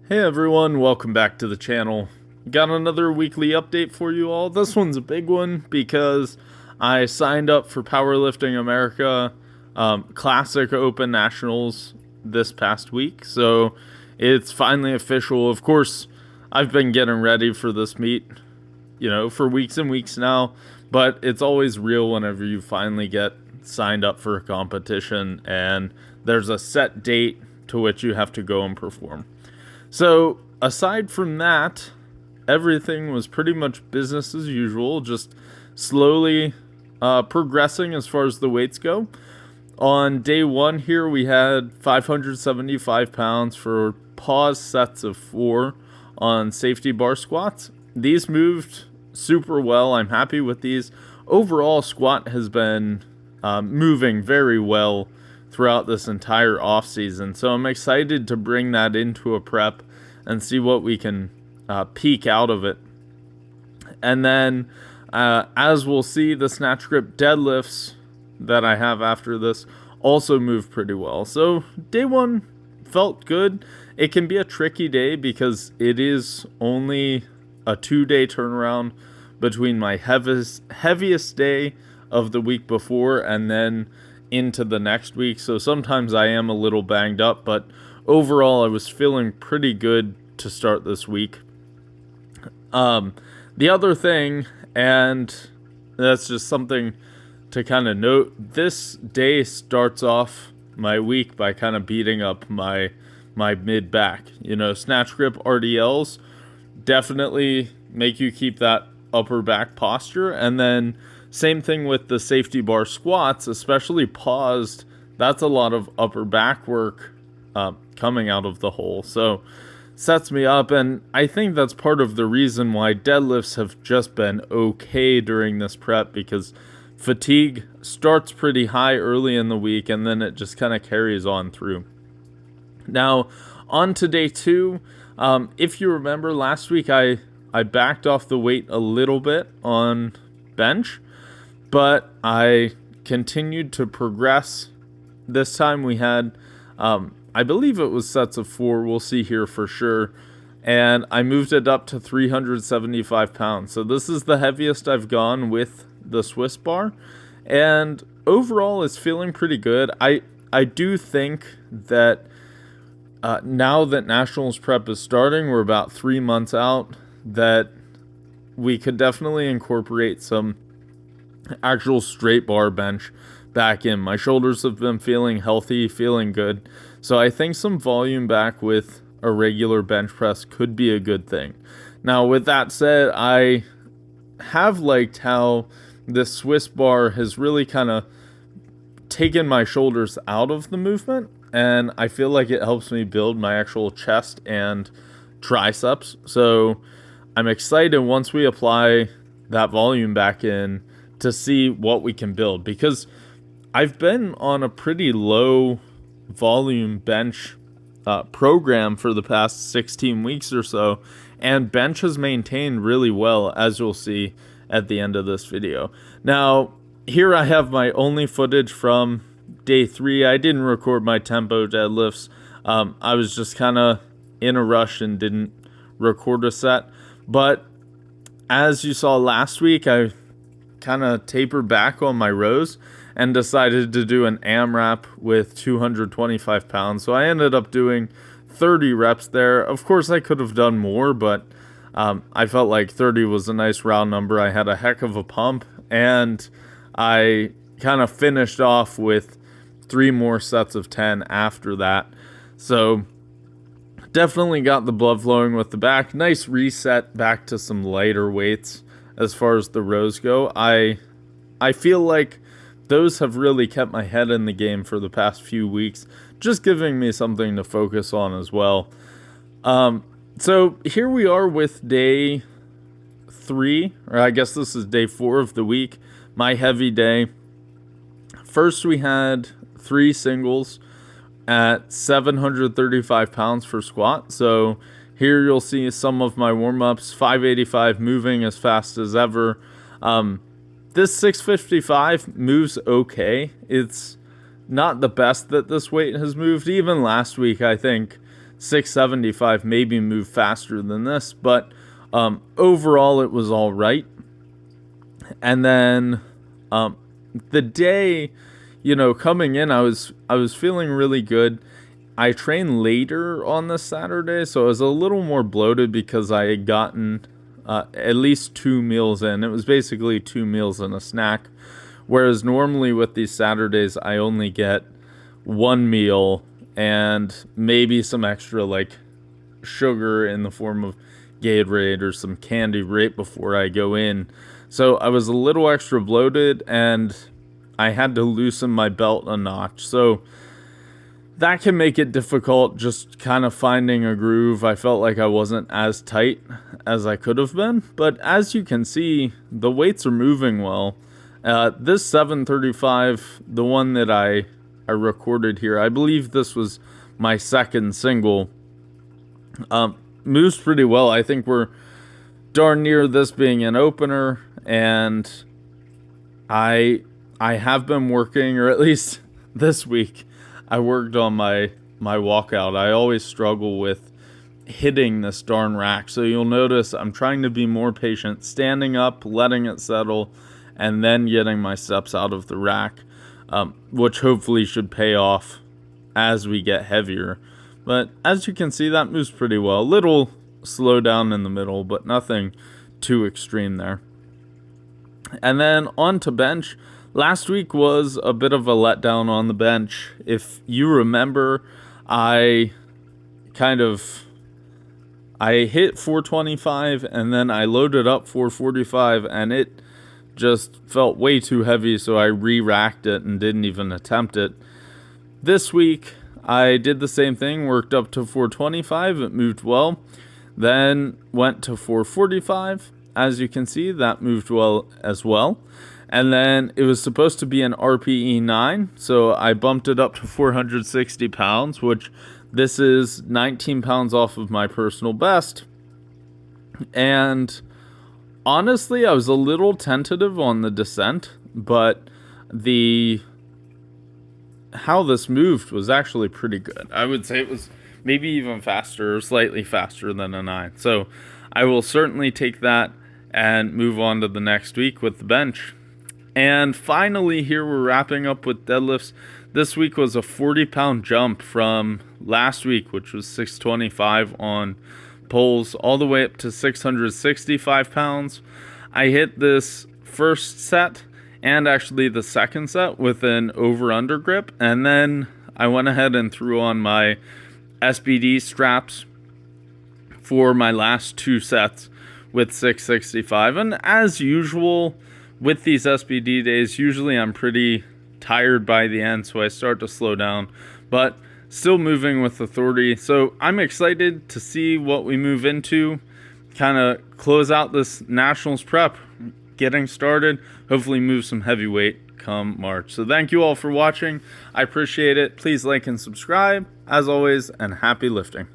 Hey everyone, welcome back to the channel. Got another weekly update for you all. This one's a big one because I signed up for Powerlifting America Classic Open Nationals this past week. So it's finally official. Of course, I've been getting ready for this meet, for weeks and weeks now. But it's always real whenever you finally get signed up for a competition and there's a set date to which you have to go and perform. So, aside from that, everything was pretty much business as usual, just slowly progressing as far as the weights go. On day one here, we had 575 pounds for pause sets of 4 on safety bar squats. These moved super well. I'm happy with these. Overall, squat has been moving very well throughout this entire off season, so I'm excited to bring that into a prep and see what we can peak out of it. And then as we'll see, the snatch grip deadlifts that I have after this also moved pretty well. So day one felt good. It can be a tricky day because it is only a 2-day turnaround between my heaviest day of the week before and then into the next week, so sometimes I am a little banged up, but overall I was feeling pretty good to start this week. The other thing, and that's just something to kind of note, this day starts off my week by kind of beating up my mid back. Snatch grip RDLs definitely make you keep that upper back posture, and then same thing with the safety bar squats, especially paused. That's a lot of upper back work coming out of the hole. So sets me up, and I think that's part of the reason why deadlifts have just been okay during this prep, because fatigue starts pretty high early in the week and then it just kind of carries on through. Now, on to day 2. If you remember last week, I backed off the weight a little bit on bench, but I continued to progress. This time we had, I believe it was sets of 4, we'll see here for sure, and I moved it up to 375 pounds. So this is the heaviest I've gone with the Swiss bar, and overall it's feeling pretty good. I do think that now that Nationals prep is starting, we're about 3 months out, that we could definitely incorporate some actual straight bar bench back in. My shoulders have been feeling healthy, feeling good. So I think some volume back with a regular bench press could be a good thing. Now, with that said, I have liked how this Swiss bar has really kind of taken my shoulders out of the movement, and I feel like it helps me build my actual chest and triceps. So I'm excited once we apply that volume back in to see what we can build, because I've been on a pretty low volume bench program for the past 16 weeks or so, and bench has maintained really well, as you'll see at the end of this video. Now, here I have my only footage from day 3. I didn't record my tempo deadlifts. I was just kind of in a rush and didn't record a set, but as you saw last week, I kind of tapered back on my rows and decided to do an AMRAP with 225 pounds. So I ended up doing 30 reps there. Of course, I could have done more, but I felt like 30 was a nice round number. I had a heck of a pump, and I kind of finished off with 3 more sets of 10 after that. So definitely got the blood flowing with the back. Nice reset back to some lighter weights as far as the rows go. I feel like those have really kept my head in the game for the past few weeks, just giving me something to focus on as well. So here we are with day 3, or I guess this is day 4 of the week, my heavy day. First we had 3 singles at 735 pounds for squat. So here you'll see some of my warm-ups, 585 moving as fast as ever. This 655 moves okay. It's not the best that this weight has moved. Even last week, I think 675 maybe move faster than this, but overall it was all right. And then the day, coming in, I was feeling really good. I trained later on this Saturday, so I was a little more bloated because I had gotten at least 2 meals in. It was basically 2 meals and a snack, whereas normally with these Saturdays, I only get 1 meal and maybe some extra like sugar in the form of Gatorade or some candy right before I go in. So I was a little extra bloated and I had to loosen my belt a notch. So that can make it difficult just kind of finding a groove. I felt like I wasn't as tight as I could have been. But as you can see, the weights are moving well. This 735, the one that I recorded here, I believe this was my second single, moves pretty well. I think we're darn near this being an opener, and I have been working, or at least this week, I worked on my walkout. I always struggle with hitting this darn rack. So you'll notice I'm trying to be more patient, standing up, letting it settle, and then getting my steps out of the rack, which hopefully should pay off as we get heavier. But as you can see, that moves pretty well. A little slow down in the middle, but nothing too extreme there. And then on to bench. Last week was a bit of a letdown on the bench. If you remember, I hit 425 and then I loaded up 445 and it just felt way too heavy, so I re-racked it and didn't even attempt it. This week, I did the same thing, worked up to 425, it moved well. Then went to 445. As you can see, that moved well as well. And then it was supposed to be an RPE 9, so I bumped it up to 460 pounds, which this is 19 pounds off of my personal best. And honestly, I was a little tentative on the descent, but how this moved was actually pretty good. I would say it was maybe even faster, or slightly faster than a 9. So I will certainly take that and move on to the next week with the bench. And finally, here we're wrapping up with deadlifts. This week was a 40-pound jump from last week, which was 625 on poles, all the way up to 665 pounds. I hit this first set and actually the second set with an over-under grip, and then I went ahead and threw on my SBD straps for my last 2 sets with 665. And as usual with these SBD days, usually I'm pretty tired by the end, so I start to slow down, but still moving with authority. So I'm excited to see what we move into, kind of close out this Nationals prep, getting started, hopefully move some heavyweight come March. So thank you all for watching. I appreciate it. Please like and subscribe, as always, and happy lifting.